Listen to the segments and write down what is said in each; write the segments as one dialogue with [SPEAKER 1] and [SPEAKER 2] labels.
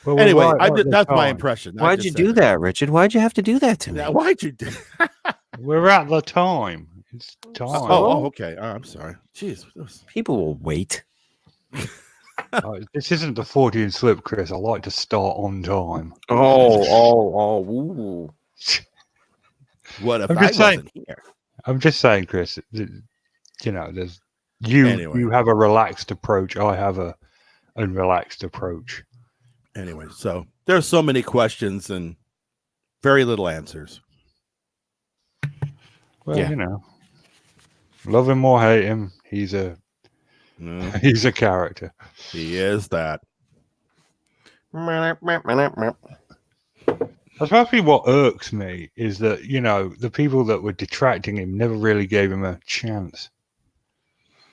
[SPEAKER 1] Well,
[SPEAKER 2] Anyway,
[SPEAKER 1] right
[SPEAKER 2] that's my impression.
[SPEAKER 3] Why'd you do that, Richard? Why'd you have to do that to me?
[SPEAKER 2] Yeah, why'd you do?
[SPEAKER 1] We're at the time. It's time.
[SPEAKER 2] Oh, okay. Oh, I'm sorry. Jeez,
[SPEAKER 3] people will wait.
[SPEAKER 1] This isn't the 40 and slip, Chris. I like to start on time.
[SPEAKER 3] Ooh.
[SPEAKER 2] What if I wasn't here?
[SPEAKER 1] I'm just saying, Chris. You know, there's you have a relaxed approach. I have a unrelaxed approach.
[SPEAKER 2] Anyway, so there's so many questions and very little answers.
[SPEAKER 1] Well, you know, love him or hate him, he's a character.
[SPEAKER 2] He is that.
[SPEAKER 1] That's probably what irks me is that, you know, the people that were detracting him never really gave him a chance.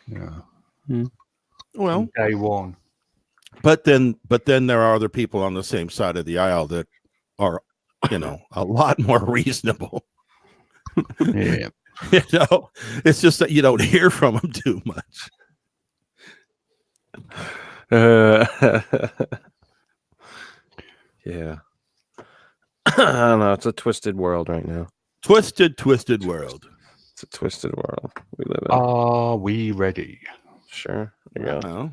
[SPEAKER 1] Yeah.
[SPEAKER 2] Well,
[SPEAKER 1] day one.
[SPEAKER 2] But then there are other people on the same side of the aisle that are, you know, a lot more reasonable.
[SPEAKER 1] Yeah.
[SPEAKER 2] You know, it's just that you don't hear from them too much.
[SPEAKER 3] Yeah. I don't know. It's a twisted world right now.
[SPEAKER 2] Twisted world.
[SPEAKER 3] It's a twisted world we live in.
[SPEAKER 1] Are we ready?
[SPEAKER 3] Sure. There you
[SPEAKER 2] go.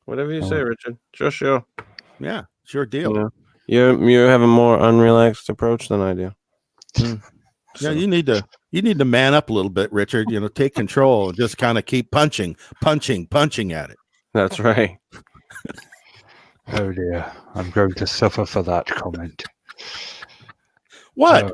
[SPEAKER 3] Whatever you say, Richard. Sure.
[SPEAKER 2] Yeah, sure deal.
[SPEAKER 3] You have a more unrelaxed approach than I do.
[SPEAKER 2] Yeah, you need to man up a little bit, Richard. You know, take control and just kind of keep punching at it.
[SPEAKER 3] That's right.
[SPEAKER 1] Oh dear, I'm going to suffer for that comment.
[SPEAKER 2] What?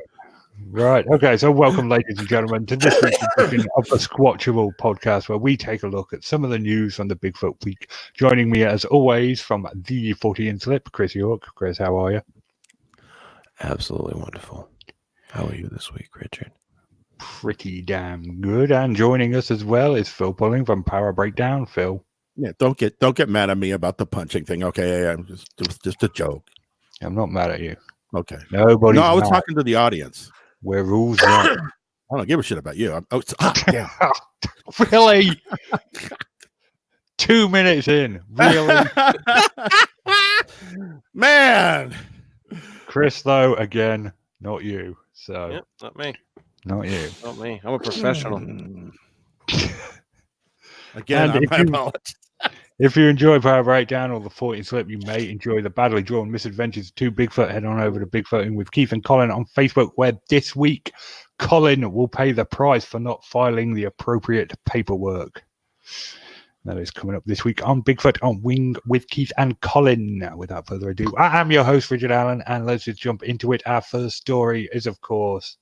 [SPEAKER 1] Right. Okay. So welcome, ladies and gentlemen, to this week's edition of the Squatchable podcast, where we take a look at some of the news from the Bigfoot week. Joining me, as always, from the 40 and Slip, Chris York. Chris, how are you?
[SPEAKER 3] Absolutely wonderful. How are you this week, Richard?
[SPEAKER 1] Pretty damn good. And joining us as well is Phil Pulling from Power Breakdown. Phil.
[SPEAKER 2] Yeah, don't get mad at me about the punching thing. Okay, it was just a joke.
[SPEAKER 1] I'm not mad at you.
[SPEAKER 2] Okay.
[SPEAKER 1] Nobody.
[SPEAKER 2] No, I was talking to the audience.
[SPEAKER 1] Where rules are.
[SPEAKER 2] I don't give a shit about you. Yeah.
[SPEAKER 1] Really? 2 minutes in. Really?
[SPEAKER 2] Man.
[SPEAKER 1] Chris, though, again, not you. So
[SPEAKER 3] yep, not me.
[SPEAKER 1] Not you.
[SPEAKER 3] Not me. I'm a professional.
[SPEAKER 2] Again,
[SPEAKER 1] if you enjoy Power Breakdown or the 40 Slip, you may enjoy the badly drawn misadventures of two Bigfoot. Head on over to Bigfooting with Keith and Colin on Facebook, where this week Colin will pay the price for not filing the appropriate paperwork. That is coming up this week on Bigfoot on Wing with Keith and Colin. Now, without further ado, I am your host, Richard Allen, and let's just jump into it. Our first story is, of course,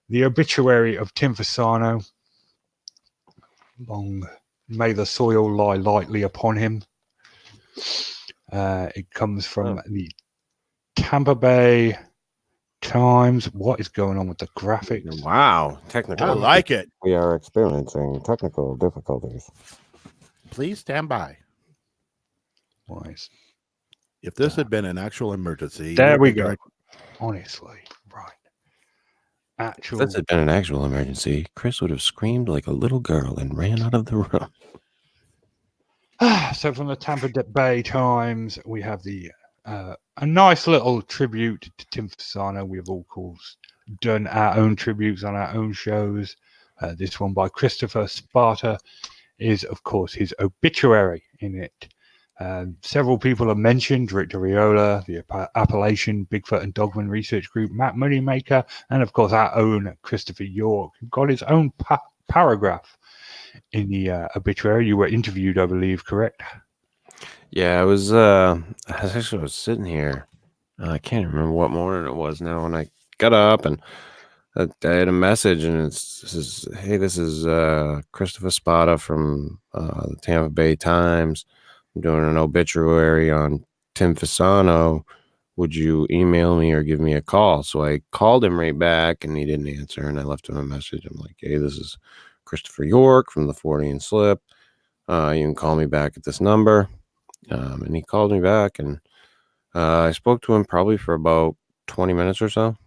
[SPEAKER 1] the obituary of Tim Fasano. Long may the soil lie lightly upon him. It comes from the Tampa Bay Times. What is going on with the graphics?
[SPEAKER 3] Wow, technical.
[SPEAKER 2] I like it.
[SPEAKER 4] We are experiencing technical difficulties.
[SPEAKER 2] Please stand by.
[SPEAKER 1] Wise.
[SPEAKER 2] If this had been an actual emergency,
[SPEAKER 1] there we go. Honestly, right.
[SPEAKER 3] If this had been an actual emergency, Chris would have screamed like a little girl and ran out of the room.
[SPEAKER 1] So from the Tampa Bay Times, we have a nice little tribute to Tim Fasano. We have all, of course, done our own tributes on our own shows. This one by Christopher Sparta is, of course, his obituary in it. Several people are mentioned: Rick Derriola, the Appalachian Bigfoot and Dogman Research Group, Matt Moneymaker, and of course our own Christopher York, who got his own paragraph in the obituary. You were interviewed, I believe, correct?
[SPEAKER 3] Yeah, I was sitting here. I can't remember what morning it was now when I got up, and I had a message, and this is Christopher Spada from the Tampa Bay Times. I'm doing an obituary on Tim Fasano. Would you email me or give me a call? So I called him right back, and he didn't answer, and I left him a message. I'm like, hey, this is Christopher York from the 40 and Slip. You can call me back at this number. And he called me back, and I spoke to him probably for about 20 minutes or so.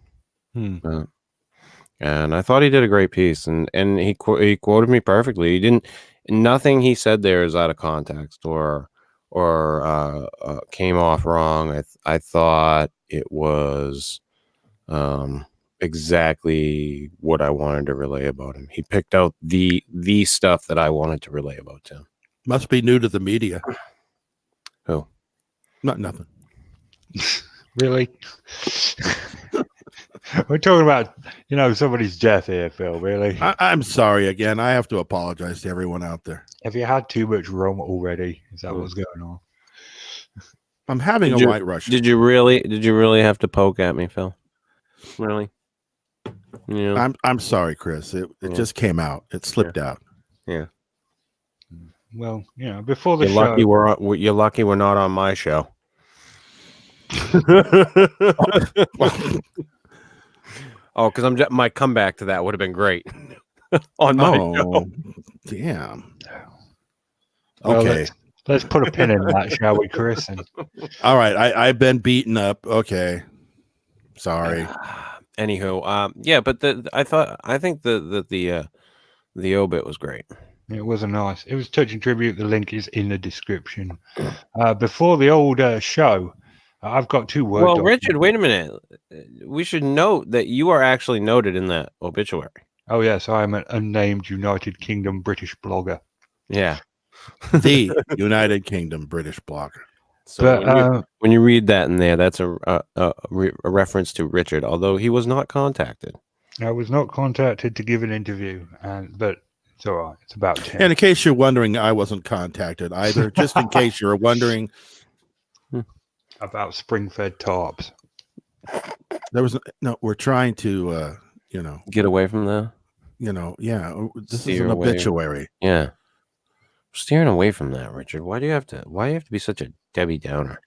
[SPEAKER 3] And I thought he did a great piece, and he quoted me perfectly. Nothing he said there is out of context or came off wrong. I thought it was exactly what I wanted to relay about him. He picked out the stuff that I wanted to relay about him.
[SPEAKER 2] Must be new to the media.
[SPEAKER 3] Who?
[SPEAKER 2] Nothing.
[SPEAKER 1] Really? We're talking about, somebody's death here, Phil, really.
[SPEAKER 2] I'm sorry again. I have to apologize to everyone out there.
[SPEAKER 1] Have you had too much rum already? Is that what's going on?
[SPEAKER 2] I'm having a white Russian.
[SPEAKER 3] Did you really have to poke at me, Phil? Really? Yeah.
[SPEAKER 2] I'm sorry, Chris. It just came out. It slipped out.
[SPEAKER 3] Yeah.
[SPEAKER 1] Well, before the
[SPEAKER 3] You're
[SPEAKER 1] show,
[SPEAKER 3] you're lucky we're not on my show. Oh, because my comeback to that would have been great on my show.
[SPEAKER 2] Damn.
[SPEAKER 1] Well,
[SPEAKER 2] Okay.
[SPEAKER 1] let's put a pin in that, shall we, Chris?
[SPEAKER 2] All right. I've been beaten up. Okay. Sorry.
[SPEAKER 3] Anywho, yeah, but I think the obit was great.
[SPEAKER 1] It was it was touching tribute. The link is in the description. Before the old show, I've got 2 words.
[SPEAKER 3] Well, Richard, wait a minute. We should note that you are actually noted in that obituary.
[SPEAKER 1] Oh, yes, I am an unnamed United Kingdom British blogger.
[SPEAKER 3] Yeah.
[SPEAKER 2] The United Kingdom British blogger.
[SPEAKER 3] So when you read that in there, that's a reference to Richard, although he was not contacted.
[SPEAKER 1] I was not contacted to give an interview, but it's all right. It's about 10.
[SPEAKER 2] And in case you're wondering, I wasn't contacted either. Just in case you're wondering.
[SPEAKER 1] About spring-fed tarps.
[SPEAKER 2] There was no. We're trying to,
[SPEAKER 3] get away from that.
[SPEAKER 2] Yeah. This is
[SPEAKER 3] Steer
[SPEAKER 2] an
[SPEAKER 3] away.
[SPEAKER 2] obituary.
[SPEAKER 3] Yeah. Steering away from that, Richard. Why do you have to be such a Debbie Downer?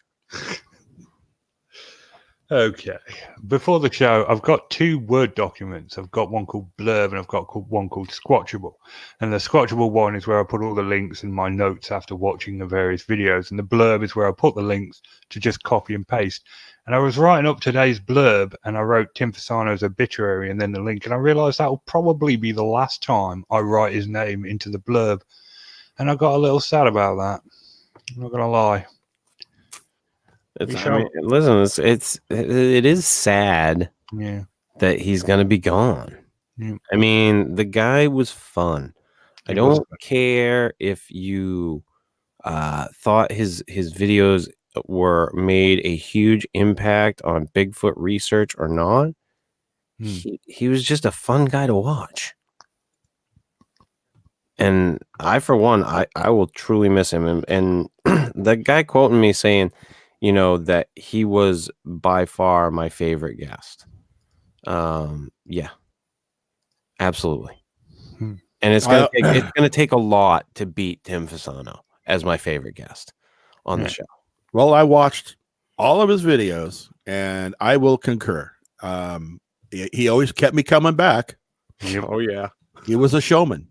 [SPEAKER 1] Okay. Before the show, I've got 2 Word documents. I've got one called Blurb and I've got one called Squatchable. And the Squatchable one is where I put all the links and my notes after watching the various videos. And the Blurb is where I put the links to just copy and paste. And I was writing up today's Blurb and I wrote Tim Fasano's obituary and then the link. And I realized that will probably be the last time I write his name into the Blurb. And I got a little sad about that. I'm not going to lie.
[SPEAKER 3] Listen, it is sad that he's going to be gone.
[SPEAKER 1] Yeah.
[SPEAKER 3] I mean, the guy was fun. I don't care if you thought his videos were made a huge impact on Bigfoot research or not. He was just a fun guy to watch. And I, for one, I will truly miss him. And the guy quoting me saying, that he was by far my favorite guest. Yeah, absolutely. And it's gonna take a lot to beat Tim Fasano as my favorite guest on the show.
[SPEAKER 2] Well, I watched all of his videos, and I will concur. He always kept me coming back.
[SPEAKER 3] Oh yeah,
[SPEAKER 2] he was a showman.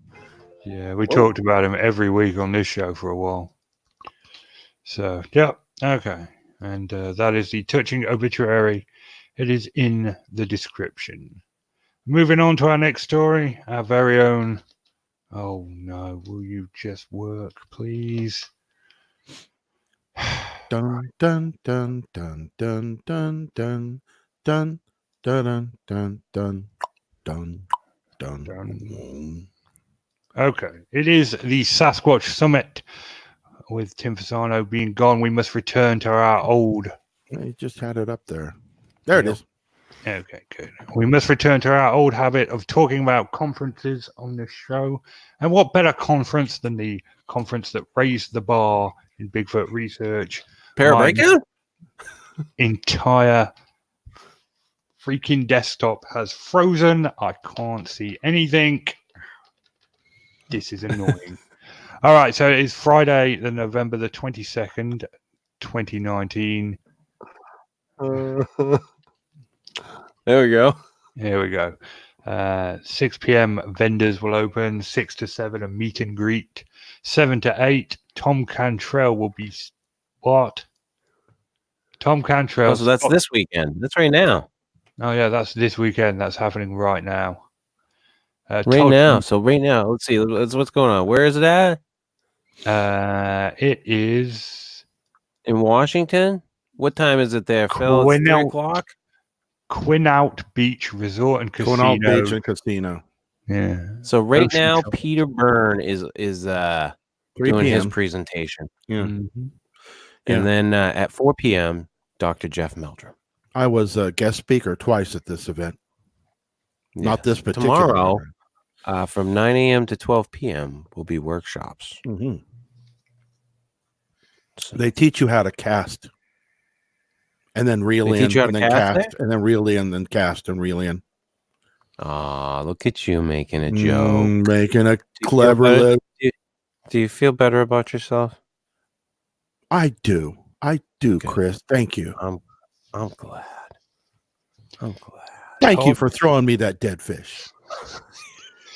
[SPEAKER 1] Yeah, we talked about him every week on this show for a while. So, yeah, okay. And that is the touching obituary. It is in the description. Moving on to our next story, our very own. Oh no, will you just work, please?
[SPEAKER 2] Dun dun dun dun dun dun dun dun dun dun dun dun dun.
[SPEAKER 1] Okay, it is the Sasquatch Summit. With Tim Fasano being gone, we must return to our old.
[SPEAKER 2] He just had it up there. There it is.
[SPEAKER 1] Okay, good. We must return to our old habit of talking about conferences on this show. And what better conference than the conference that raised the bar in Bigfoot research?
[SPEAKER 3] Parabacon?
[SPEAKER 1] Entire freaking desktop has frozen. I can't see anything. This is annoying. All right, so it's Friday, November the 22nd, 2019.
[SPEAKER 3] There we go.
[SPEAKER 1] Here we go. 6 p.m. vendors will open. 6 to 7 a meet and greet. 7 to 8 Tom Cantrell will be what? Tom Cantrell.
[SPEAKER 3] Oh, so that's this weekend. That's right now.
[SPEAKER 1] Oh yeah, that's this weekend. That's happening right now.
[SPEAKER 3] Now. So right now, let's see. What's going on. Where is it at?
[SPEAKER 1] It is
[SPEAKER 3] In Washington? What time is it there, Phil? It's 3
[SPEAKER 1] Quinault-
[SPEAKER 3] o'clock?
[SPEAKER 1] Quinault Beach Resort and
[SPEAKER 2] Quinault
[SPEAKER 1] Casino.
[SPEAKER 2] Beach and Casino.
[SPEAKER 1] Yeah.
[SPEAKER 3] So right
[SPEAKER 1] Ocean
[SPEAKER 3] now,
[SPEAKER 1] Shore.
[SPEAKER 3] Peter Byrne is
[SPEAKER 2] 3
[SPEAKER 3] doing his
[SPEAKER 2] p.m.
[SPEAKER 3] presentation.
[SPEAKER 2] Yeah.
[SPEAKER 1] Mhm.
[SPEAKER 3] And
[SPEAKER 2] Yeah.
[SPEAKER 3] then at 4 p.m., Dr. Jeff Meldrum.
[SPEAKER 2] I was a guest speaker twice at this event. Not this particular
[SPEAKER 3] Tomorrow,
[SPEAKER 2] event.
[SPEAKER 3] from 9 a.m. to 12 p.m. will be workshops.
[SPEAKER 2] Mhm.
[SPEAKER 3] So,
[SPEAKER 2] They teach you how to cast, and then reel
[SPEAKER 3] They
[SPEAKER 2] in,
[SPEAKER 3] teach you how
[SPEAKER 2] and
[SPEAKER 3] to
[SPEAKER 2] then
[SPEAKER 3] cast
[SPEAKER 2] cast, and then reel in, and cast and reel in.
[SPEAKER 3] look at you making a joke.
[SPEAKER 2] Making a
[SPEAKER 3] Do you feel
[SPEAKER 2] clever
[SPEAKER 3] better-
[SPEAKER 2] little.
[SPEAKER 3] Do you feel better about yourself?
[SPEAKER 2] I do,
[SPEAKER 3] Good.
[SPEAKER 2] Chris. Thank you.
[SPEAKER 3] I'm glad. I'm glad.
[SPEAKER 2] Thank you for throwing me that dead fish.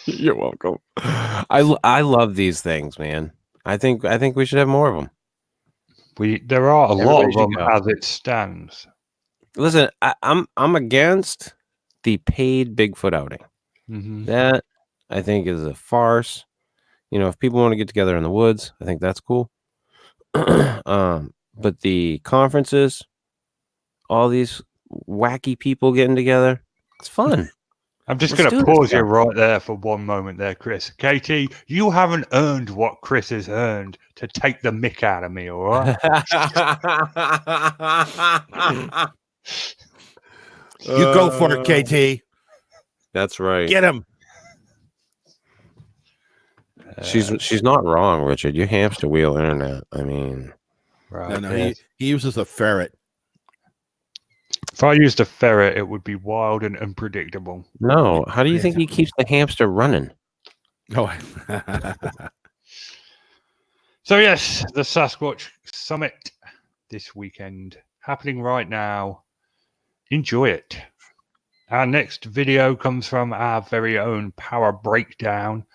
[SPEAKER 3] You're welcome. I love these things, man. I think we should have more of them.
[SPEAKER 1] There are a lot of
[SPEAKER 3] Everybody should
[SPEAKER 1] them
[SPEAKER 3] go.
[SPEAKER 1] as it stands.
[SPEAKER 3] Listen, I'm against the paid Bigfoot outing.
[SPEAKER 1] Mhm.
[SPEAKER 3] That I think is a farce. If people want to get together in the woods, I think that's cool. But the conferences, all these wacky people getting together, it's fun.
[SPEAKER 1] I'm just
[SPEAKER 3] Let's
[SPEAKER 1] going to
[SPEAKER 3] do this
[SPEAKER 1] pause you
[SPEAKER 3] stuff.
[SPEAKER 1] right there for one moment there, Chris. Katie, you haven't earned what Chris has earned to take the mick out of me, all right?
[SPEAKER 2] You go for it, KT.
[SPEAKER 3] That's right.
[SPEAKER 2] Get him.
[SPEAKER 3] She's not wrong, Richard. You hamster wheel internet. I mean,
[SPEAKER 1] Right.
[SPEAKER 2] No,
[SPEAKER 1] yes.
[SPEAKER 2] he uses a ferret.
[SPEAKER 1] If I used a ferret, it would be wild and unpredictable.
[SPEAKER 3] no. How do you think he keeps the hamster running?
[SPEAKER 2] Oh,
[SPEAKER 1] So, yes, the Sasquatch Summit this weekend happening right now. Enjoy it. Our next video comes from our very own Power Breakdown.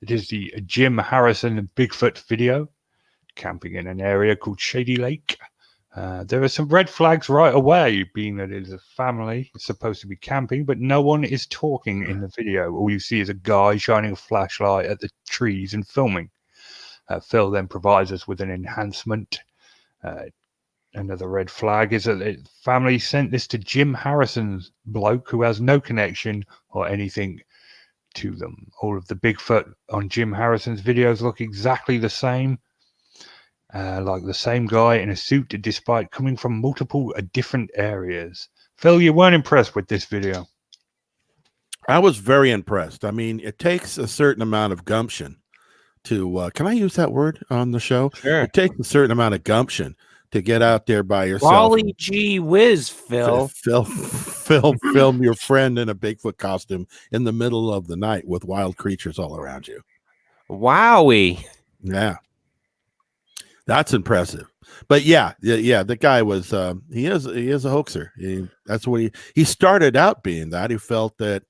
[SPEAKER 1] It is the Jim Harrison Bigfoot video, camping in an area called Shady Lake. There are some red flags right away, being that it is a family. It's supposed to be camping, but no one is talking in the video. All you see is a guy shining a flashlight at the trees and filming. Phil then provides us with an enhancement. Another red flag is that the family sent this to Jim Harrison's bloke, who has no connection or anything to them. All of the Bigfoot on Jim Harrison's videos look exactly the same. Like the same guy in a suit, despite coming from multiple different areas. Phil, you weren't impressed with this video.
[SPEAKER 2] I was very impressed. I mean, it takes a certain amount of gumption to, can I use that word on the show?
[SPEAKER 3] Sure.
[SPEAKER 2] It takes a certain amount of gumption to get out there by yourself.
[SPEAKER 3] Golly gee whiz, Phil.
[SPEAKER 2] Film your friend in a Bigfoot costume in the middle of the night with wild creatures all around you.
[SPEAKER 3] Wowie.
[SPEAKER 2] Yeah. That's impressive. But yeah, the guy was he is a hoaxer. That's what he started out being that. He felt that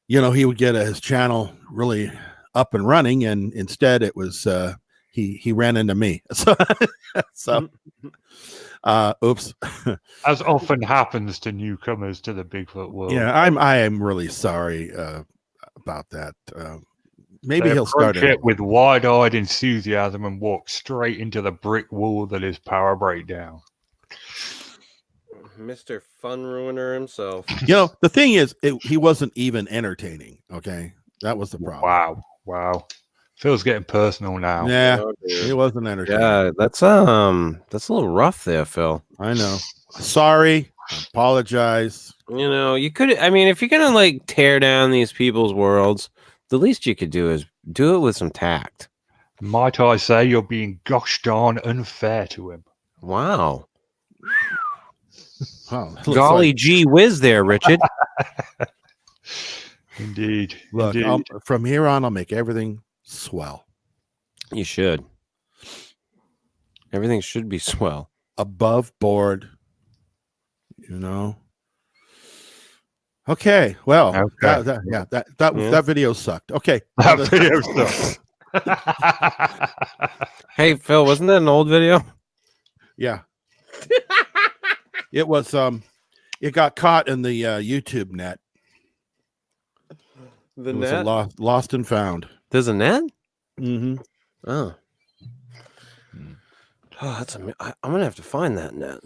[SPEAKER 2] he would get his channel really up and running, and instead it was he ran into me. So oops.
[SPEAKER 1] As often happens to newcomers to the Bigfoot world.
[SPEAKER 2] Yeah, I am really sorry about that. Maybe
[SPEAKER 1] They
[SPEAKER 2] he'll start
[SPEAKER 1] approach it with wide-eyed enthusiasm and walk straight into the brick wall that is Power Breakdown.
[SPEAKER 3] Mr. Fun Ruiner himself.
[SPEAKER 2] The thing is, he wasn't even entertaining. Okay, that was the problem.
[SPEAKER 1] Wow. Phil's getting personal now.
[SPEAKER 2] Yeah,
[SPEAKER 3] Oh, dude.
[SPEAKER 2] he wasn't entertaining.
[SPEAKER 3] Yeah, that's a little rough there, Phil.
[SPEAKER 2] I know. Sorry. I apologize.
[SPEAKER 3] You could. I mean, if you're gonna tear down these people's worlds, the least you could do is do it with some tact.
[SPEAKER 1] Might I say you're being gosh darn unfair to him.
[SPEAKER 3] Wow.
[SPEAKER 2] Oh,
[SPEAKER 3] Golly gee whiz there, Richard.
[SPEAKER 1] Indeed.
[SPEAKER 2] Look,
[SPEAKER 1] Indeed.
[SPEAKER 2] from here on, I'll make everything swell.
[SPEAKER 3] You should. Everything should be swell.
[SPEAKER 2] Above board. Okay. Well,
[SPEAKER 1] Okay.
[SPEAKER 2] That video sucked. Okay.
[SPEAKER 1] That video sucks.
[SPEAKER 3] Hey, Phil, wasn't that an old video?
[SPEAKER 2] Yeah. It was it got caught in the YouTube net.
[SPEAKER 3] The
[SPEAKER 2] It was a lost and found.
[SPEAKER 3] There's a net?
[SPEAKER 2] Mm-hmm.
[SPEAKER 3] Oh. Oh, I'm gonna have to find that net.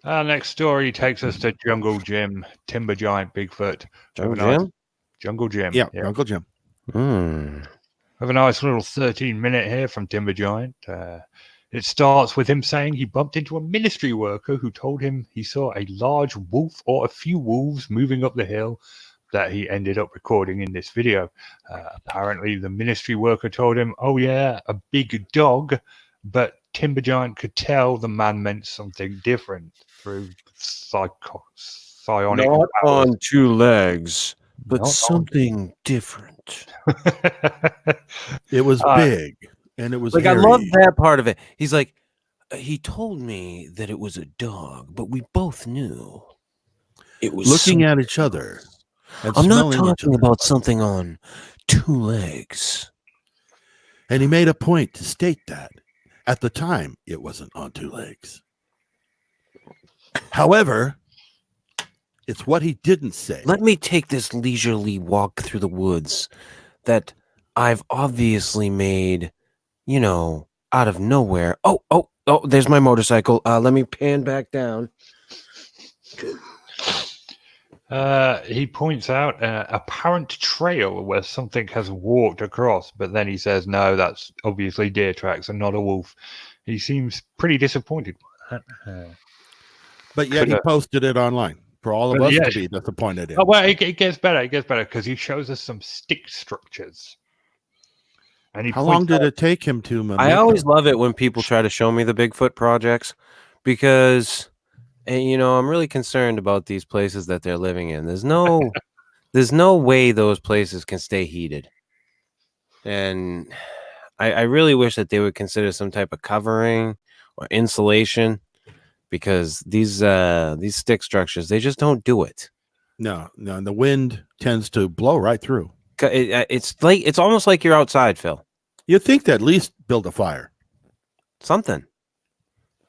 [SPEAKER 1] Next story takes us to Jungle Jim, Timber Giant Bigfoot.
[SPEAKER 3] Jungle
[SPEAKER 1] Have a nice-
[SPEAKER 3] Jim?
[SPEAKER 1] Jungle Jim.
[SPEAKER 2] Yeah, Uncle Jim.
[SPEAKER 1] Have a nice little 13-minute here from Timber Giant. It starts with him saying he bumped into a ministry worker who told him he saw a large wolf or a few wolves moving up the hill that he ended up recording in this video. Apparently, the ministry worker told him, "Oh yeah, a big dog," but Timber Giant could tell the man meant something different through psionic
[SPEAKER 3] Not
[SPEAKER 1] powers.
[SPEAKER 3] on two legs, but
[SPEAKER 1] Not on-
[SPEAKER 3] something different.
[SPEAKER 2] It was
[SPEAKER 1] Uh,
[SPEAKER 2] big and it was
[SPEAKER 3] Like,
[SPEAKER 2] hairy.
[SPEAKER 3] I love that part of it. He's like, he told me that it was a dog, but we both knew it was
[SPEAKER 2] Looking at
[SPEAKER 3] something
[SPEAKER 2] each other
[SPEAKER 3] else.
[SPEAKER 2] and
[SPEAKER 3] I'm not
[SPEAKER 2] smelling each
[SPEAKER 3] talking
[SPEAKER 2] other.
[SPEAKER 3] about something on two legs.
[SPEAKER 2] And he made a point to state that at the time it wasn't on two legs. However, it's what he didn't say.
[SPEAKER 3] Let me take this leisurely walk through the woods that I've obviously made, out of nowhere. Oh, there's my motorcycle. Let me pan back down.
[SPEAKER 1] He points out an apparent trail where something has walked across, but then he says, "No, that's obviously deer tracks and not a wolf." He seems pretty disappointed by that.
[SPEAKER 2] But yet he
[SPEAKER 1] Coulda-
[SPEAKER 2] posted it online for all of
[SPEAKER 1] But
[SPEAKER 2] us
[SPEAKER 1] yeah.
[SPEAKER 2] to be disappointed in.
[SPEAKER 1] Oh, well, it gets better. It gets better because he shows us some stick structures. And he
[SPEAKER 2] How long
[SPEAKER 1] points
[SPEAKER 2] did
[SPEAKER 1] out-
[SPEAKER 2] it take him to
[SPEAKER 3] I
[SPEAKER 2] make
[SPEAKER 3] always
[SPEAKER 2] them?
[SPEAKER 3] love it when people try to show me the Bigfoot projects because, I'm really concerned about these places that they're living in. There's no way those places can stay heated. And I really wish that they would consider some type of covering or insulation because these stick structures, they just don't do it.
[SPEAKER 2] No, and the wind tends to blow right through.
[SPEAKER 3] It's almost like you're outside, Phil.
[SPEAKER 2] You'd think to at least build a fire.
[SPEAKER 3] Something.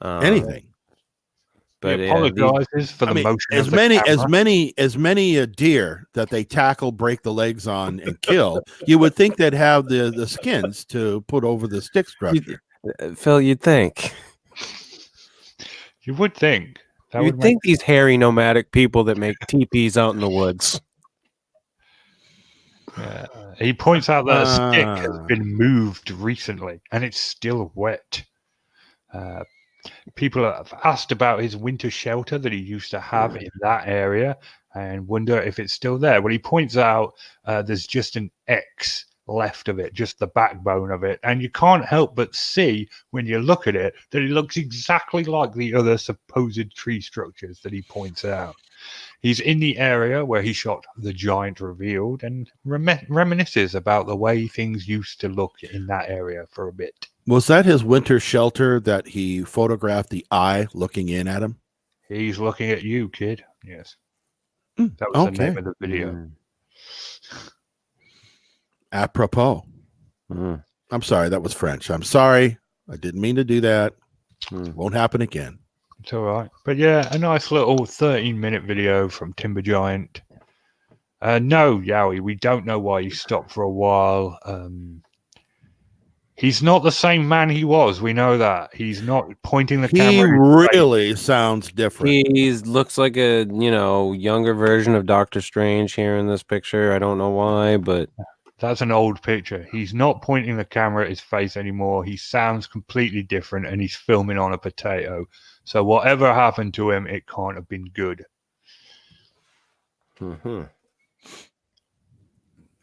[SPEAKER 2] Anything.
[SPEAKER 3] But
[SPEAKER 1] he apologizes for the motion
[SPEAKER 2] as
[SPEAKER 1] of the camera.
[SPEAKER 2] as many deer that they tackle, break the legs on, and kill, you would think they'd have the skins to put over the stick structure.
[SPEAKER 3] Phil, you'd think.
[SPEAKER 1] You would think. That
[SPEAKER 3] You'd
[SPEAKER 1] would
[SPEAKER 3] think these hairy nomadic people that make teepees out in the woods.
[SPEAKER 1] He points out that a stick has
[SPEAKER 2] Ah.
[SPEAKER 1] been moved recently and it's still wet. People have asked about his winter shelter that he used to have in that area and wonder if it's still there. Well, he points out there's just an X left of it, just the backbone of it. And you can't help but see when you look at it that it looks exactly like the other supposed tree structures that he points out. He's in the area where he shot The Giant Revealed and reminisces about the way things used to look in that area for a bit.
[SPEAKER 2] Was that his winter shelter that he photographed the eye looking in at him?
[SPEAKER 1] He's looking at you, kid. Yes. That was the name of the video.
[SPEAKER 2] Apropos. I'm sorry, that was French. I'm sorry. I didn't mean to do that. Won't happen again.
[SPEAKER 1] It's all right. But yeah, a nice little 13-minute video from Timber Giant. No, Yowie, we don't know why he stopped for a while. He's not the same man he was. We know that. He's not pointing the
[SPEAKER 2] He
[SPEAKER 1] camera.
[SPEAKER 2] really sounds different.
[SPEAKER 3] He looks like a, younger version of Doctor Strange here in this picture. I don't know why, but
[SPEAKER 1] That's an old picture. He's not pointing the camera at his face anymore. He sounds completely different and he's filming on a potato. So whatever happened to him, it can't have been good.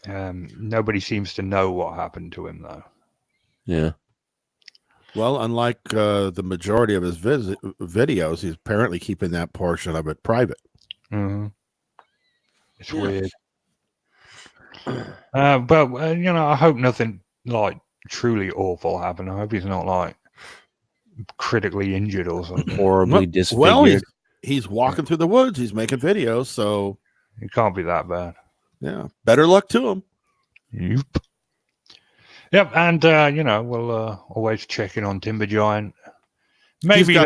[SPEAKER 1] Nobody seems to know what happened to him, though.
[SPEAKER 3] yeah.
[SPEAKER 2] Well, unlike the majority of his videos, he's apparently keeping that portion of it private.
[SPEAKER 1] Mm-hmm. It's weird. But I hope nothing like truly awful happened. I hope he's not like critically injured or something.
[SPEAKER 3] Horribly disfigured.
[SPEAKER 2] Well, he's walking through the woods. He's making videos, so
[SPEAKER 1] It can't be that bad.
[SPEAKER 2] yeah. Better luck to him.
[SPEAKER 1] Yep, and we'll always check in on Timber Giant. Maybe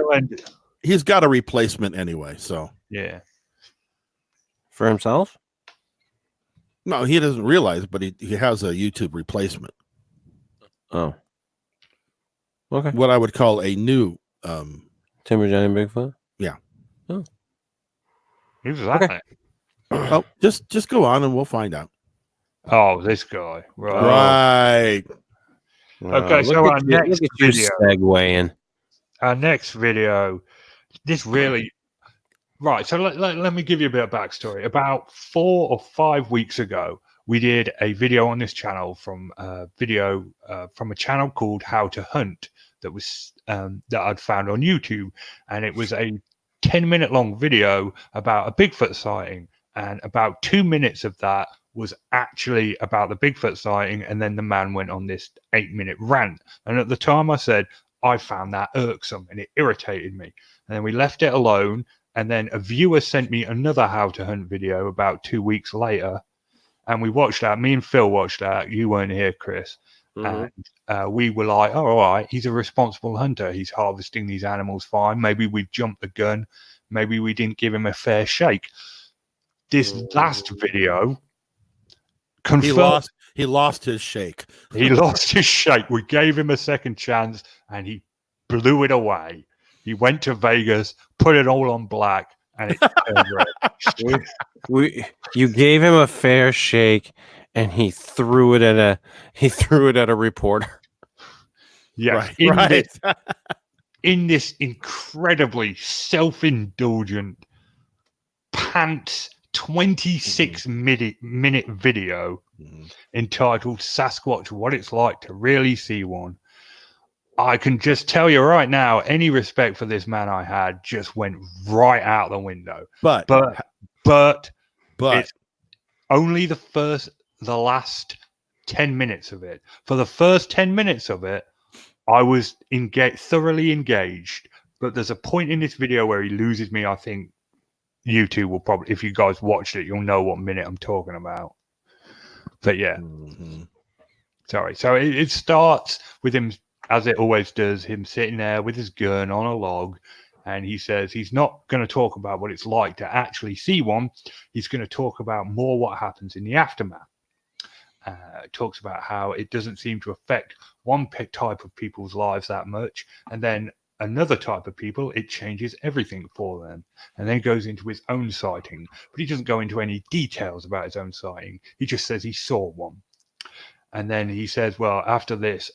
[SPEAKER 2] He's got a replacement anyway, so
[SPEAKER 1] yeah.
[SPEAKER 3] For himself?
[SPEAKER 2] no, he doesn't realize, but he has a YouTube replacement.
[SPEAKER 3] Oh. Okay.
[SPEAKER 2] what I would call a new.
[SPEAKER 3] Timber giant Bigfoot.
[SPEAKER 1] Who's that?
[SPEAKER 3] Okay.
[SPEAKER 2] Oh, just go on and we'll find out.
[SPEAKER 1] Oh, this guy. Right.
[SPEAKER 2] Right.
[SPEAKER 1] Okay,
[SPEAKER 3] look
[SPEAKER 1] so
[SPEAKER 3] at
[SPEAKER 1] our
[SPEAKER 3] you,
[SPEAKER 1] next
[SPEAKER 3] look at you
[SPEAKER 1] video.
[SPEAKER 3] segueing.
[SPEAKER 1] Our next video. This really. Right. So let me give you a bit of backstory. About 4 or 5 weeks ago, we did a video on this channel from a channel called How to Hunt that was that I'd found on YouTube, and it was a 10-minute long video about a Bigfoot sighting, and about 2 minutes of that was actually about the Bigfoot sighting, and then the man went on this 8-minute rant. And at the time, I said I found that irksome and it irritated me, and then we left it alone. And then a viewer sent me another How to Hunt video about 2 weeks later, and we watched that. Me and Phil watched that. You weren't here, Chris.
[SPEAKER 3] Mhm.
[SPEAKER 1] And we were like, oh, all right, he's a responsible hunter. He's harvesting these animals fine. Maybe we jumped the gun. Maybe we didn't give him a fair shake. This last video confirmed
[SPEAKER 2] He lost his shake.
[SPEAKER 1] he lost his shake. We gave him a second chance, and he blew it away. He went to Vegas, put it all on black, and it turned red.
[SPEAKER 3] You gave him a fair shake, and he threw it at a reporter.
[SPEAKER 1] Yes,
[SPEAKER 2] Right.
[SPEAKER 1] in this incredibly self-indulgent pants 26-minute video entitled Sasquatch What It's Like to Really See One. I can just tell you right now, any respect for this man I had just went right out the window.
[SPEAKER 2] But
[SPEAKER 1] it's only the last 10 minutes of it. For the first 10 minutes of it, I was thoroughly engaged. But there's a point in this video where he loses me. I think you two will probably, if you guys watched it, you'll know what minute I'm talking about. But yeah. Sorry. So it starts with him, as it always does, him sitting there with his gun on a log, and he says he's not going to talk about what it's like to actually see one. He's going to talk about more what happens in the aftermath. Talks about how it doesn't seem to affect one type of people's lives that much, and then another type of people, it changes everything for them. And then goes into his own sighting, but he doesn't go into any details about his own sighting. He just says he saw one. And then he says, well, after this,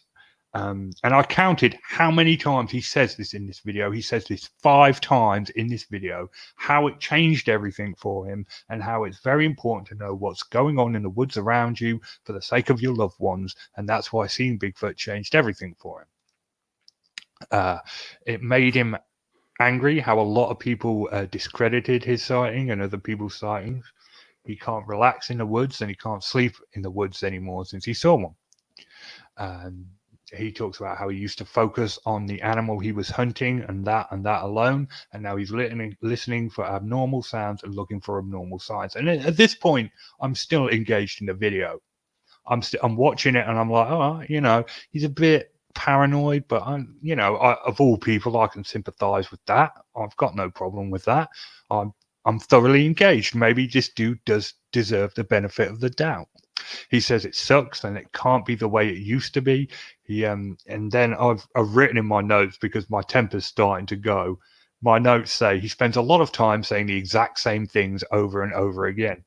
[SPEAKER 1] and I counted how many times he says this in this video. He says this 5 times in this video, how it changed everything for him, and how it's very important to know what's going on in the woods around you for the sake of your loved ones. And that's why seeing Bigfoot changed everything for him. It made him angry how a lot of people discredited his sighting and other people's sightings. He can't relax in the woods, and he can't sleep in the woods anymore since he saw one. He talks about how he used to focus on the animal he was hunting and that alone, and now he's listening for abnormal sounds and looking for abnormal signs. And at this point, I'm still engaged in the video. I'm watching it, and I'm like, oh, he's a bit paranoid, but of all people, I can sympathize with that. I've got no problem with that. I'm thoroughly engaged. Maybe this dude does deserve the benefit of the doubt. He says it sucks and it can't be the way it used to be. And then I've written in my notes, because my temper's starting to go. My notes say he spends a lot of time saying the exact same things over and over again.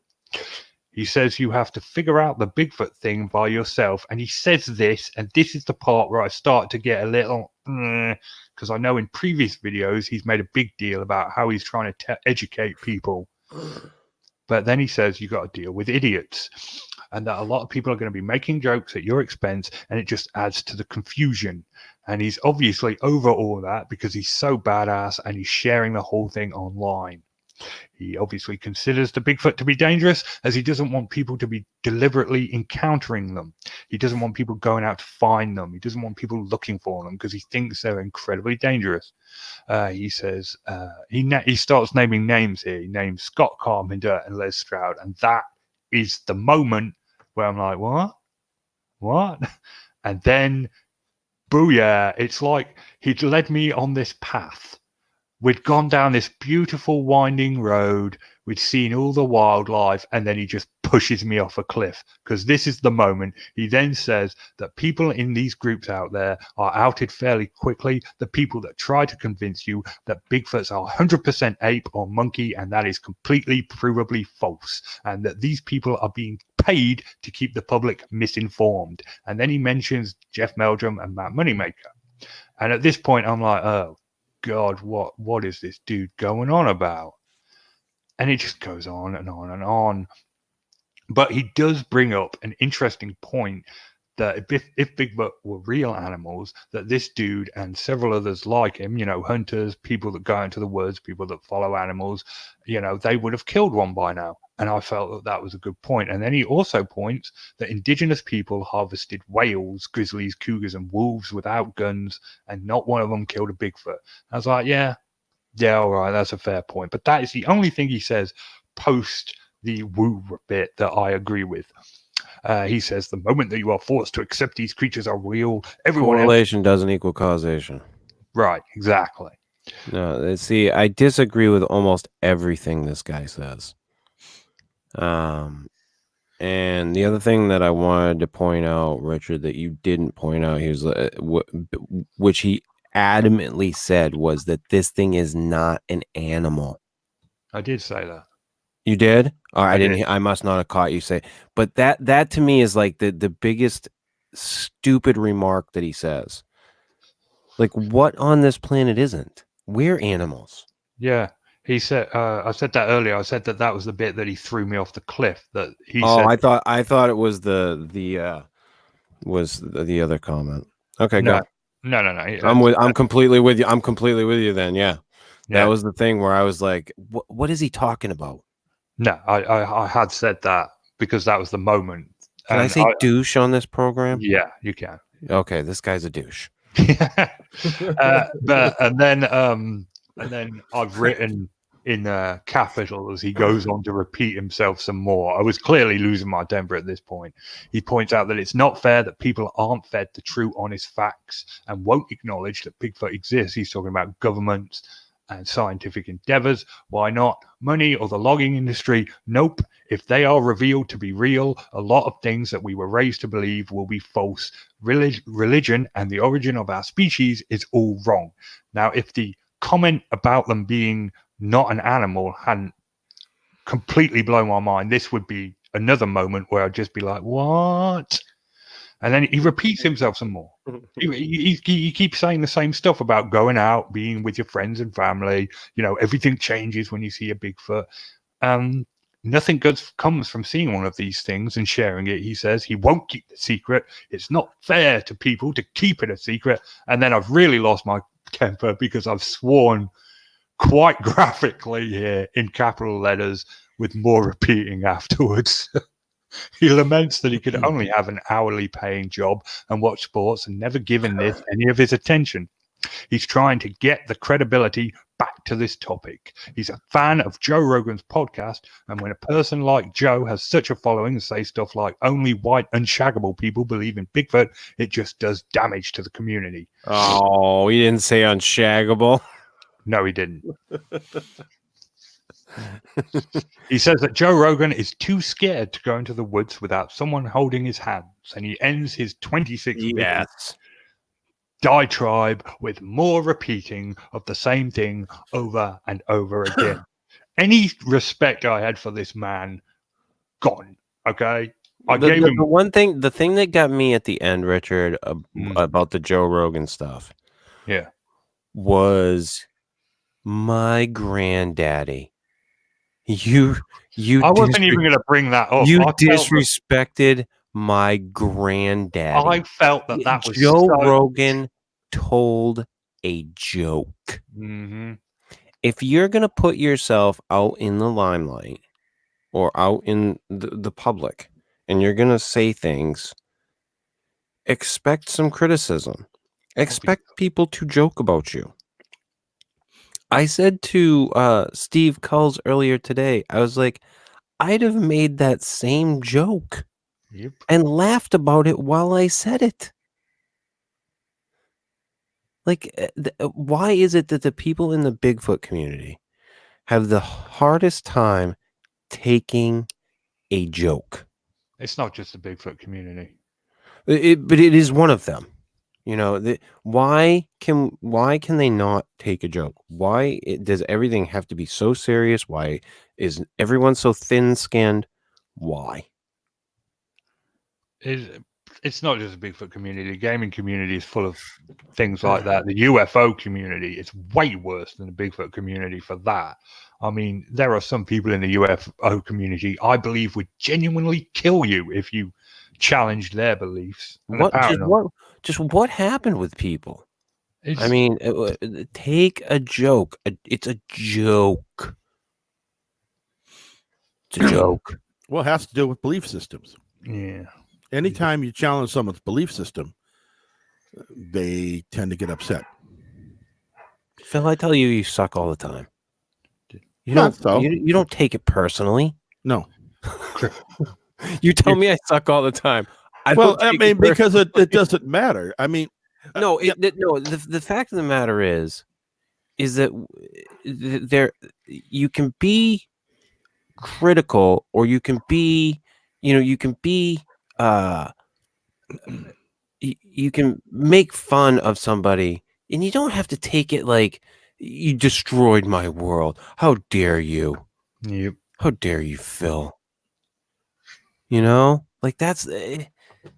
[SPEAKER 1] He says you have to figure out the Bigfoot thing by yourself. And he says this, and this is the part where I start to get a little, because I know in previous videos he's made a big deal about how he's trying to educate people. But then he says you got to deal with idiots, and that a lot of people are going to be making jokes at your expense, and it just adds to the confusion. And he's obviously over all that because he's so badass and he's sharing the whole thing online. He obviously considers the Bigfoot to be dangerous, as he doesn't want people to be deliberately encountering them. He doesn't want people going out to find them. He doesn't want people looking for them because he thinks they're incredibly dangerous. He says he starts naming names here. He names Scott Carpenter and Les Stroud, and that is the moment where I'm like, what? And then, booyah! It's like he'd led me on this path We'd gone down this beautiful winding road. We'd seen all the wildlife, and then he just pushes me off a cliff, because this is the moment. He then says that people in these groups out there are outed fairly quickly. The people that try to convince you that Bigfoots are 100% ape or monkey, and that is completely provably false, and that these people are being paid to keep the public misinformed. And then he mentions Jeff Meldrum and Matt Moneymaker. And at this point, I'm like, oh, God, what is this dude going on about? And it just goes on and on and on. But he does bring up an interesting point that if Bigfoot were real animals, that this dude and several others like him, hunters, people that go into the woods, people that follow animals, they would have killed one by now. And I felt that was a good point. And then he also points that indigenous people harvested whales, grizzlies, cougars, and wolves without guns, and not one of them killed a Bigfoot. I was like, yeah, all right, that's a fair point. But that is the only thing he says post the woo bit that I agree with. He says, the moment that you are forced to accept these creatures are real, everyone
[SPEAKER 3] Correlation doesn't equal causation.
[SPEAKER 1] Right, exactly.
[SPEAKER 3] No, see, I disagree with almost everything this guy says. And the other thing that I wanted to point out, Richard, that you didn't point out, he was, which he adamantly said, was that this thing is not an animal.
[SPEAKER 1] I did say that.
[SPEAKER 3] You did? Or I didn't.
[SPEAKER 1] did.
[SPEAKER 3] I must not have caught you say. But that to me is like the biggest stupid remark that he says. Like, what on this planet isn't? We're animals.
[SPEAKER 1] Yeah. He said, I said that earlier. I said that was the bit that he threw me off the cliff. That he said.
[SPEAKER 3] I thought it was the other comment. Okay,
[SPEAKER 1] No,
[SPEAKER 3] go ahead.
[SPEAKER 1] No.
[SPEAKER 3] I'm completely with you. I'm completely with you. Then, yeah. That
[SPEAKER 1] Yeah.
[SPEAKER 3] was the thing where I was like, what is he talking about?
[SPEAKER 1] No, I had said that because that was the moment.
[SPEAKER 3] Can I say douche on this program?
[SPEAKER 1] Yeah, you can.
[SPEAKER 3] Okay, this guy's a douche.
[SPEAKER 1] But and then I've written in capitals. He goes on to repeat himself some more. I was clearly losing my temper at this point. He points out that it's not fair that people aren't fed the true, honest facts and won't acknowledge that Bigfoot exists. He's talking about governments and scientific endeavors. Why not? Money or the logging industry? Nope. If they are revealed to be real, a lot of things that we were raised to believe will be false. Religion and the origin of our species is all wrong. Now, if the comment about them being not an animal hadn't completely blown my mind, this would be another moment where I'd just be like, what? And then he repeats himself some more. He keeps saying the same stuff about going out, being with your friends and family. Everything changes when you see a Bigfoot. Nothing good comes from seeing one of these things and sharing it. He says he won't keep the secret. It's not fair to people to keep it a secret. And then I've really lost my temper because I've sworn quite graphically here in capital letters with more repeating afterwards. He laments that he could only have an hourly paying job and watch sports and never given this any of his attention. He's trying to get the credibility back to this topic. He's a fan of Joe Rogan's podcast, and when a person like Joe has such a following and say stuff like only white unshaggable people believe in Bigfoot, it just does damage to the community.
[SPEAKER 3] Oh, he didn't say unshaggable.
[SPEAKER 1] No, he didn't. He says that Joe Rogan is too scared to go into the woods without someone holding his hands, and he ends his 26-minute diatribe with more repeating of the same thing over and over again. Any respect I had for this man, gone. Okay,
[SPEAKER 3] the thing that got me at the end, Richard, about the Joe Rogan stuff,
[SPEAKER 1] yeah,
[SPEAKER 3] was my granddaddy. You
[SPEAKER 1] I wasn't even going to bring that up.
[SPEAKER 3] You disrespected my granddaddy.
[SPEAKER 1] I felt that was
[SPEAKER 3] Joe Rogan told a joke.
[SPEAKER 1] Mm-hmm.
[SPEAKER 3] If you're going to put yourself out in the limelight or out in the public and you're going to say things, expect some criticism. Expect people to joke about you. I said to Steve Culls earlier today, I was like, I'd have made that same joke and laughed about it while I said it. Like, why is it that the people in the Bigfoot community have the hardest time taking a joke?
[SPEAKER 1] It's not just the Bigfoot community.
[SPEAKER 3] But it is one of them. You know, why can they not take a joke? Why does everything have to be so serious? Why is everyone so thin-skinned? Why?
[SPEAKER 1] It's not just the Bigfoot community. The gaming community is full of things like that. The UFO community, it's way worse than the Bigfoot community for that. I mean, there are some people in the UFO community I believe would genuinely kill you if you challenged their beliefs. And
[SPEAKER 3] Just what happened with people?
[SPEAKER 1] it's,
[SPEAKER 3] I mean, take a joke. It's a joke. It's a joke.
[SPEAKER 2] Well, it has to do with belief systems.
[SPEAKER 1] yeah.
[SPEAKER 2] Anytime you challenge someone's belief system, they tend to get upset.
[SPEAKER 3] Phil, I tell you, you suck all the time. You
[SPEAKER 2] Not
[SPEAKER 3] don't.
[SPEAKER 2] so.
[SPEAKER 3] You don't take it personally.
[SPEAKER 2] No.
[SPEAKER 3] You tell me I suck all the time.
[SPEAKER 2] Well, I mean, because it doesn't matter. I mean,
[SPEAKER 3] no. The fact of the matter is that there you can be critical, or you can be, you can be, you can make fun of somebody, and you don't have to take it like you destroyed my world. How dare you?
[SPEAKER 1] Yep.
[SPEAKER 3] How dare you, Phil? You know, like that's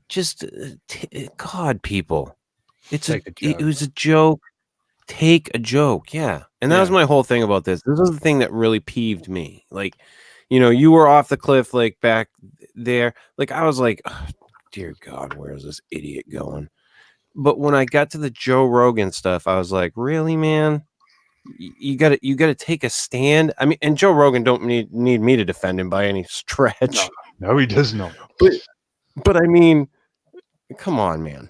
[SPEAKER 3] just God, people. It was a joke. Take a joke, yeah. And that was my whole thing about this. This was the thing that really peeved me. Like, you were off the cliff, like back there. Like I was like, oh, dear God, where is this idiot going? But when I got to the Joe Rogan stuff, I was like, really, man? You gotta take a stand. I mean, and Joe Rogan don't need me to defend him by any stretch.
[SPEAKER 1] No, he does not.
[SPEAKER 3] But I mean, come on, man.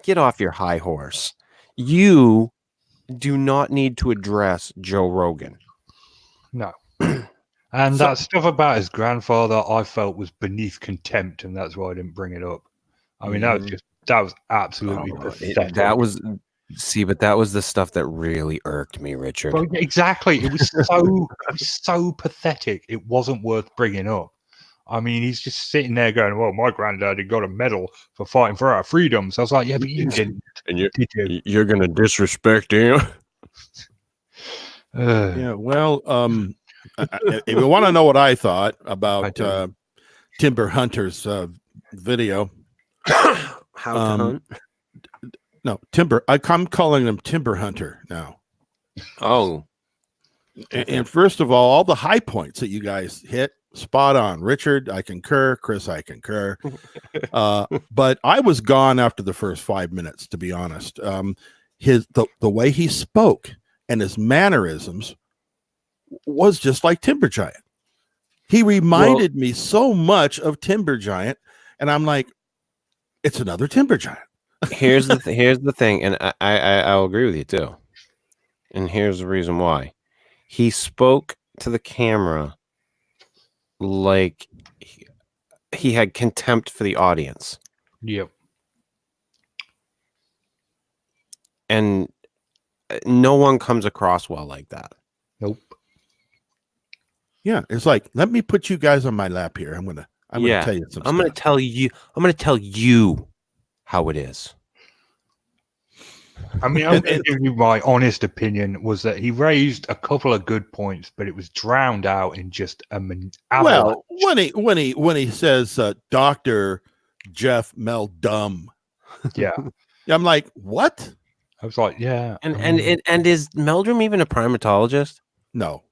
[SPEAKER 3] Get off your high horse. You do not need to address Joe Rogan.
[SPEAKER 1] No. And that stuff about his grandfather, I felt was beneath contempt, and that's why I didn't bring it up. I mean, that was absolutely pathetic.
[SPEAKER 3] That was the stuff that really irked me, Richard.
[SPEAKER 1] Well, exactly. It was so pathetic. It wasn't worth bringing up. I mean, he's just sitting there going, "Well, my granddaddy got a medal for fighting for our freedoms." I was like, "Yeah, but you didn't."
[SPEAKER 3] And you're gonna disrespect him?
[SPEAKER 2] Yeah. Well, if you want to know what I thought about Timber Hunter's video,
[SPEAKER 3] how to hunt?
[SPEAKER 2] No, Timber. I'm calling him Timber Hunter now.
[SPEAKER 3] Oh.
[SPEAKER 2] And first of all the high points that you guys hit, spot on. Richard, I concur. Chris, I concur. But I was gone after the first 5 minutes, to be honest. The way he spoke and his mannerisms was just like Timber Giant. He reminded me so much of Timber Giant, and I'm like, it's another Timber Giant.
[SPEAKER 3] Here's the thing, and I'll agree with you too. And here's the reason why. He spoke to the camera like he had contempt for the audience.
[SPEAKER 1] Yep.
[SPEAKER 3] And no one comes across well like that.
[SPEAKER 1] Nope.
[SPEAKER 2] Yeah, it's like, let me put you guys on my lap here. I'm gonna tell you some
[SPEAKER 3] I'm gonna tell you how it is.
[SPEAKER 1] I mean, I'm going to give you my honest opinion was that he raised a couple of good points, but it was drowned out in just
[SPEAKER 2] well, when he says Dr. Jeff Meldrum.
[SPEAKER 1] Yeah.
[SPEAKER 2] I'm like, what?
[SPEAKER 1] I was like, yeah.
[SPEAKER 3] And is Meldrum even a primatologist?
[SPEAKER 2] No.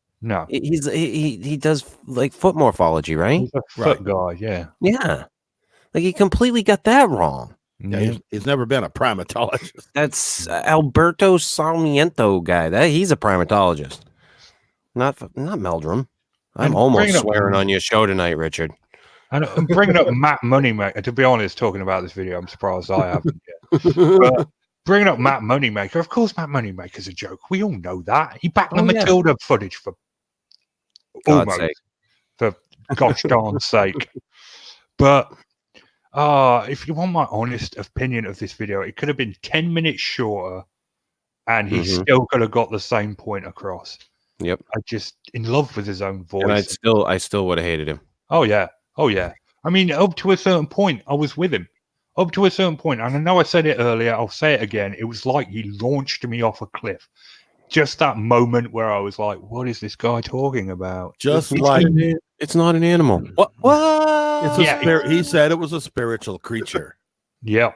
[SPEAKER 3] He does like foot morphology, right?
[SPEAKER 1] He's a foot guy, yeah.
[SPEAKER 3] Yeah. Like he completely got that wrong.
[SPEAKER 2] Yeah, he's never been a primatologist.
[SPEAKER 3] That's Alberto Sarmiento guy. He's a primatologist. Not Meldrum. I'm almost swearing on your show tonight, Richard.
[SPEAKER 1] And I'm bringing up Matt Moneymaker. To be honest, talking about this video, I'm surprised I haven't yet. But bringing up Matt Moneymaker, of course, Matt Moneymaker's a joke. We all know that. He backed the Matilda footage for
[SPEAKER 3] God's sake.
[SPEAKER 1] For gosh darn sake. But If you want my honest opinion of this video, it could have been 10 minutes shorter and he
[SPEAKER 3] Mhm.
[SPEAKER 1] still could have got the same point across.
[SPEAKER 3] Yep.
[SPEAKER 1] I just in love with his own
[SPEAKER 3] And I
[SPEAKER 1] voice.
[SPEAKER 3] still would have hated him.
[SPEAKER 1] Oh yeah. I mean, up to a certain point, I was with him. Up to a certain point, and I know I said it earlier, I'll say it again. It was like he launched me off a cliff. Just that moment where I was like, "What is this guy talking about?"
[SPEAKER 2] Just
[SPEAKER 3] It's
[SPEAKER 2] like
[SPEAKER 3] it's not an animal. What?
[SPEAKER 2] it's a
[SPEAKER 1] Yeah.
[SPEAKER 2] spirit. He said it was a spiritual creature.
[SPEAKER 1] Yeah.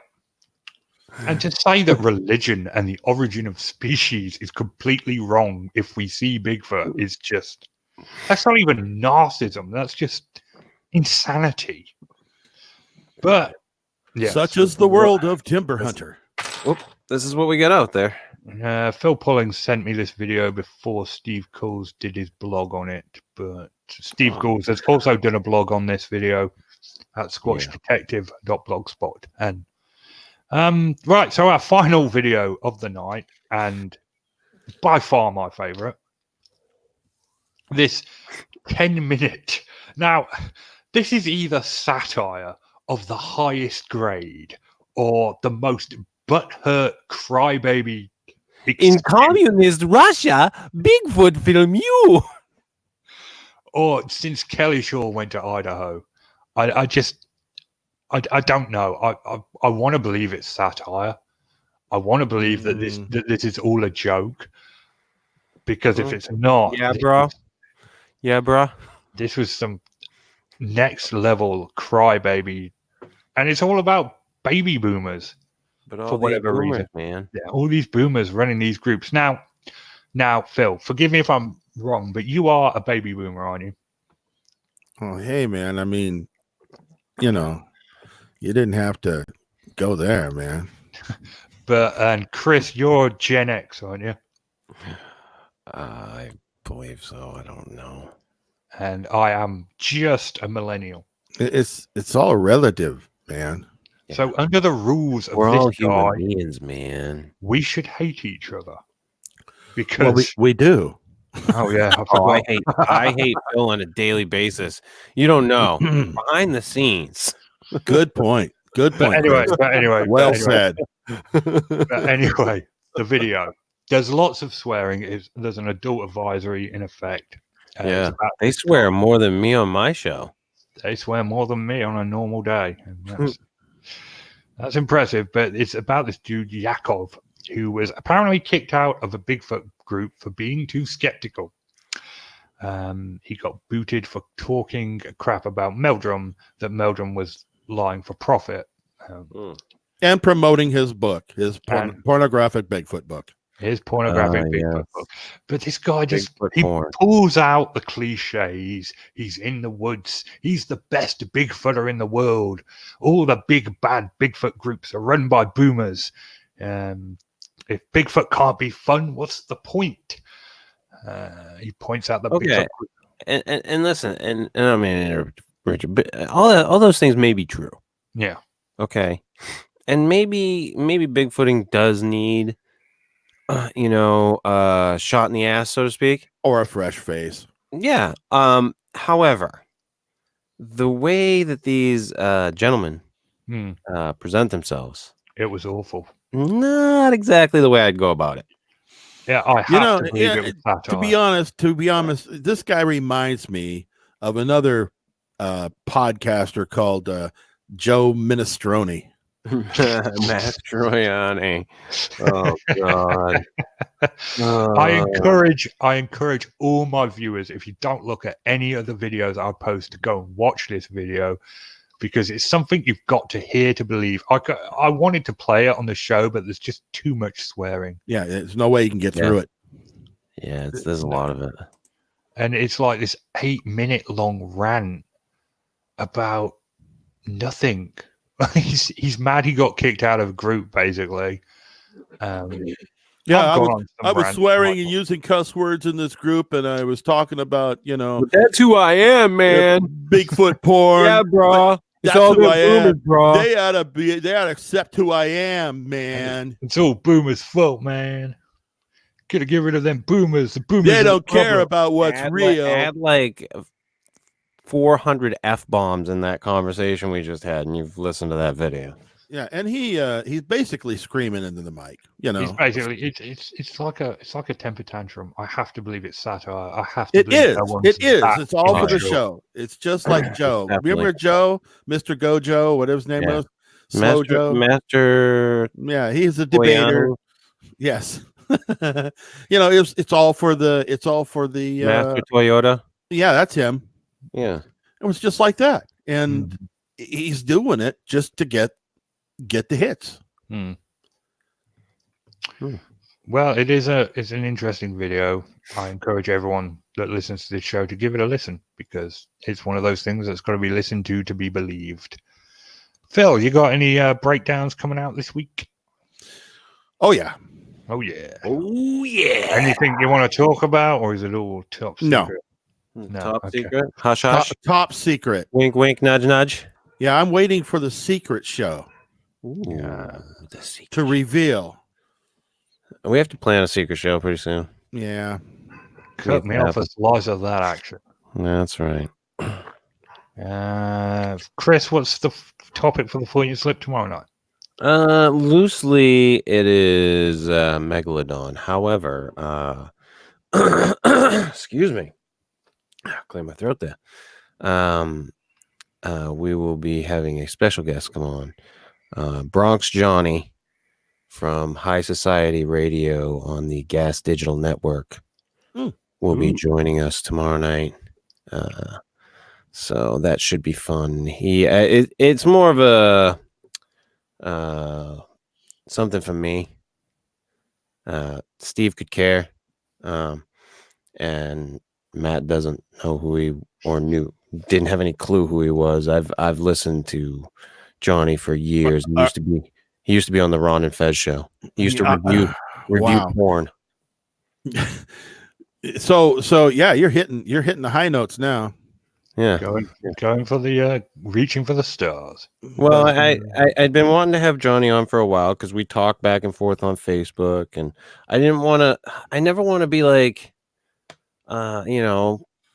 [SPEAKER 1] And to say that religion and the origin of species is completely wrong if we see Bigfoot is just, that's not even narcissism. That's just insanity. But yeah,
[SPEAKER 2] Such is the world of Timber Hunter.
[SPEAKER 3] This is what we got out there.
[SPEAKER 1] Phil Pullings sent me this video before Steve Coles did his blog on it. But Steve Coles has also done a blog on this video at squatchdetective.blogspot. And right, so our final video of the night, and by far my favorite, this 10-minute. Now, this is either satire of the highest grade or the most butthurt crybaby.
[SPEAKER 3] In communist Russia, Bigfoot film you.
[SPEAKER 1] Or since Kelly Shaw went to Idaho, I don't know. I want to believe it's satire. I want to believe that this is all a joke. Because if it's not,
[SPEAKER 3] Yeah, bro.
[SPEAKER 1] this was some next level crybaby, and it's all about baby boomers.
[SPEAKER 3] But all
[SPEAKER 1] For whatever
[SPEAKER 3] boomers,
[SPEAKER 1] reason.
[SPEAKER 3] man.
[SPEAKER 1] Yeah, all these boomers running these groups. Now, Phil, forgive me if I'm wrong, but you are a baby boomer, aren't you?
[SPEAKER 2] Oh, hey, man. I mean, you didn't have to go there, man.
[SPEAKER 1] And Chris, you're Gen X, aren't you?
[SPEAKER 3] I believe so. I don't know.
[SPEAKER 1] And I am just a millennial.
[SPEAKER 2] It's all relative, man.
[SPEAKER 3] Yeah.
[SPEAKER 1] So under the rules of
[SPEAKER 3] We're all
[SPEAKER 1] this guy,
[SPEAKER 3] human beings, man.
[SPEAKER 1] we should hate each other. Because
[SPEAKER 2] Well, we do.
[SPEAKER 1] oh yeah,
[SPEAKER 3] I hate Phil on a daily basis. You don't know. Behind the scenes.
[SPEAKER 2] Good point. Good
[SPEAKER 1] But
[SPEAKER 2] point.
[SPEAKER 1] anyway,
[SPEAKER 2] Well said.
[SPEAKER 1] But anyway, the video. There's lots of swearing. There's an adult advisory in effect. It's
[SPEAKER 3] Yeah,
[SPEAKER 1] about
[SPEAKER 3] they
[SPEAKER 1] this
[SPEAKER 3] swear
[SPEAKER 1] guy.
[SPEAKER 3] more than me on my show.
[SPEAKER 1] They swear more than me on a normal day. And that's impressive. But it's about this dude Yakov, who was apparently kicked out of a Bigfoot group for being too skeptical. He got booted for talking crap about Meldrum, that Meldrum was lying for profit.
[SPEAKER 2] And promoting his book, his pornographic Bigfoot book.
[SPEAKER 1] His pornographic Bigfoot
[SPEAKER 3] yes.
[SPEAKER 1] book. But this guy just
[SPEAKER 3] Bigfoot
[SPEAKER 1] he
[SPEAKER 3] porn.
[SPEAKER 1] pulls out the cliches. He's in the woods. He's the best Bigfooter in the world. All the big bad Bigfoot groups are run by boomers. If Bigfoot can't be fun, what's the point? He points out that
[SPEAKER 3] Okay.
[SPEAKER 1] Bigfoot group.
[SPEAKER 3] And listen, and I mean, Richard, but all those things may be true.
[SPEAKER 1] Yeah.
[SPEAKER 3] Okay. And maybe Bigfooting does need, shot in the ass, so to speak,
[SPEAKER 2] Or a fresh face.
[SPEAKER 3] Yeah. However, the way that these gentlemen present themselves,
[SPEAKER 1] It was awful.
[SPEAKER 3] not exactly the way I'd go about it.
[SPEAKER 1] Yeah, I have to believe it was satire.
[SPEAKER 2] To be honest, this guy reminds me of another podcaster called Joe Minestrone.
[SPEAKER 3] Mastroianni. Oh God.
[SPEAKER 1] I encourage all my viewers, if you don't look at any of the videos I post, to go and watch this video, because it's something you've got to hear to believe. I wanted to play it on the show, but there's just too much swearing.
[SPEAKER 2] Yeah, there's no way you can get through it.
[SPEAKER 3] Yeah, there's a lot of it.
[SPEAKER 1] And it's like this 8-minute long rant about nothing. He's mad he got kicked out of a group, basically.
[SPEAKER 2] Yeah, I was swearing and using cuss words in this group, and I was talking about,
[SPEAKER 3] But that's who I am, man.
[SPEAKER 2] Bigfoot porn.
[SPEAKER 3] Yeah, bro.
[SPEAKER 2] That's
[SPEAKER 3] all
[SPEAKER 2] who I am,
[SPEAKER 3] boomers, bro.
[SPEAKER 2] They ought to accept who I am, man.
[SPEAKER 1] It's all boomers' fault, man. Gotta get rid of them boomers. The boomers.
[SPEAKER 2] They don't care about what's real.
[SPEAKER 3] Add like 400 F-bombs in that conversation we just had, and you've listened to that video.
[SPEAKER 2] Yeah, and he's basically screaming into the mic. You
[SPEAKER 1] It's
[SPEAKER 2] know,
[SPEAKER 1] basically it's like a temper tantrum. I have to believe it's satire. I have to
[SPEAKER 2] it
[SPEAKER 1] believe
[SPEAKER 2] is.
[SPEAKER 1] no one's
[SPEAKER 2] It is.
[SPEAKER 1] that
[SPEAKER 2] It's all for the
[SPEAKER 1] immature.
[SPEAKER 2] show. It's just like Joe.
[SPEAKER 3] Definitely.
[SPEAKER 2] Remember Joe, Mr. Gojo, whatever his name
[SPEAKER 3] Yeah.
[SPEAKER 2] was, Slow
[SPEAKER 3] Master,
[SPEAKER 2] Joe.
[SPEAKER 3] Master
[SPEAKER 2] Yeah, he's a debater.
[SPEAKER 3] Boyano,
[SPEAKER 2] Yes. You know, it's all for the
[SPEAKER 3] Master Toyota.
[SPEAKER 2] yeah, that's him.
[SPEAKER 3] Yeah.
[SPEAKER 2] It was just like that. And
[SPEAKER 1] Mm.
[SPEAKER 2] he's doing it just to get the hits.
[SPEAKER 1] Mm.
[SPEAKER 3] Hmm.
[SPEAKER 1] Well, it's an interesting video. I encourage everyone that listens to this show to give it a listen because it's one of those things that's got to be listened to be believed. Phil, you got any breakdowns coming out this week?
[SPEAKER 2] Oh yeah.
[SPEAKER 1] Oh yeah.
[SPEAKER 3] Oh yeah.
[SPEAKER 1] Anything you want to talk about, or is it all top
[SPEAKER 2] No.
[SPEAKER 1] secret? No,
[SPEAKER 3] Top
[SPEAKER 1] okay.
[SPEAKER 3] secret. Hush hush.
[SPEAKER 2] Top secret.
[SPEAKER 3] Wink wink. Nudge nudge.
[SPEAKER 2] Yeah, I'm waiting for the secret show
[SPEAKER 1] Yeah.
[SPEAKER 3] The secret.
[SPEAKER 2] to reveal.
[SPEAKER 3] We have to plan a secret show pretty soon.
[SPEAKER 2] Yeah.
[SPEAKER 1] Cut me off a slice of that action.
[SPEAKER 3] That's right.
[SPEAKER 1] Chris, what's the topic for the Freudian slip tomorrow night?
[SPEAKER 3] Loosely, it is Megalodon. However, excuse me, clear my throat there. We will be having a special guest come on, Bronx Johnny from High Society Radio on the Gas Digital Network. Will be joining us tomorrow night. So that should be fun. It's more of a something for me. Steve could care, and Matt doesn't know who he didn't have any clue who he was. I've listened to Johnny for years. He used to be on the Ron and Fez show. He used to review
[SPEAKER 2] wow.
[SPEAKER 3] porn.
[SPEAKER 2] So yeah, you're hitting the high notes now.
[SPEAKER 3] Yeah.
[SPEAKER 1] Going for the reaching for the stars.
[SPEAKER 3] Well, I'd been wanting to have Johnny on for a while because we talk back and forth on Facebook, and I never want to be like,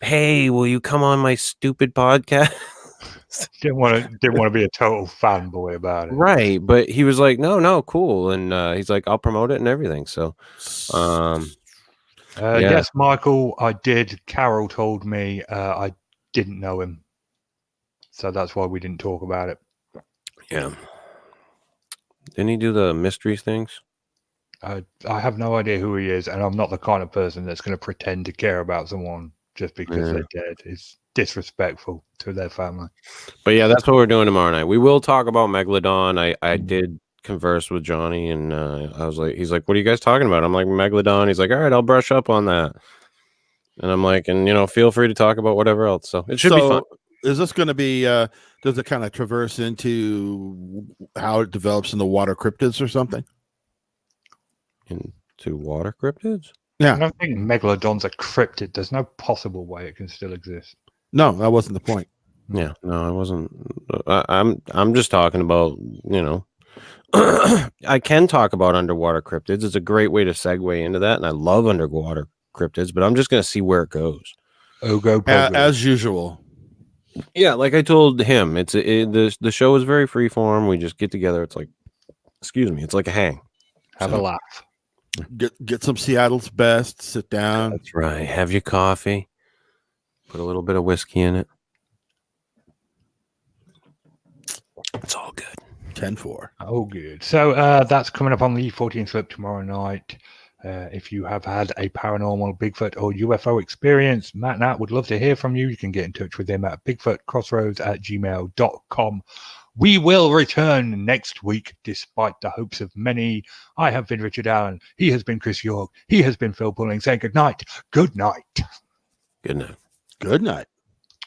[SPEAKER 3] hey, will you come on my stupid podcast?
[SPEAKER 1] Didn't want to be a total fanboy about it.
[SPEAKER 3] Right. But he was like, no, cool. And he's like, I'll promote it and everything. So, yeah.
[SPEAKER 1] Yes, Michael, I did. Carol told me I didn't know him. So that's why we didn't talk about it.
[SPEAKER 3] Yeah. Didn't he do the mysteries things?
[SPEAKER 1] I have no idea who he is, and I'm not the kind of person that's going to pretend to care about someone just because they're dead. It's disrespectful to their family.
[SPEAKER 3] But yeah, that's what we're doing tomorrow night. We will talk about Megalodon. I did converse with Johnny, and I was like, he's like, what are you guys talking about? I'm like, Megalodon. He's like, all right, I'll brush up on that. And I'm like, and feel free to talk about whatever else. So it should be fun.
[SPEAKER 2] Is this going to be? Does it kind of traverse into how it develops in the water cryptids or something?
[SPEAKER 3] Into water cryptids?
[SPEAKER 1] Yeah, I don't think Megalodon's a cryptid. There's no possible way it can still exist.
[SPEAKER 2] No, that wasn't the point.
[SPEAKER 3] Yeah, no, I wasn't. I'm just talking about, I can talk about underwater cryptids. It's a great way to segue into that, and I love underwater cryptids, but I'm just going to see where it goes.
[SPEAKER 2] As usual.
[SPEAKER 3] Yeah, like I told him, the show is very freeform. We just get together. It's like, it's like a hang.
[SPEAKER 1] Have a laugh.
[SPEAKER 2] Get some Seattle's best. Sit down.
[SPEAKER 3] That's right. Have your coffee. Put a little bit of whiskey in it. It's all good.
[SPEAKER 2] 10-4.
[SPEAKER 1] Oh, good. So that's coming up on the 14th flip tomorrow night. If you have had a paranormal, Bigfoot, or UFO experience, Matt and Nat would love to hear from you. You can get in touch with him at bigfootcrossroads@gmail.com. We will return next week, despite the hopes of many. I have been Richard Allen. He has been Chris York. He has been Phil Pulling, saying good night. Good night.
[SPEAKER 3] Good night.
[SPEAKER 2] Good night.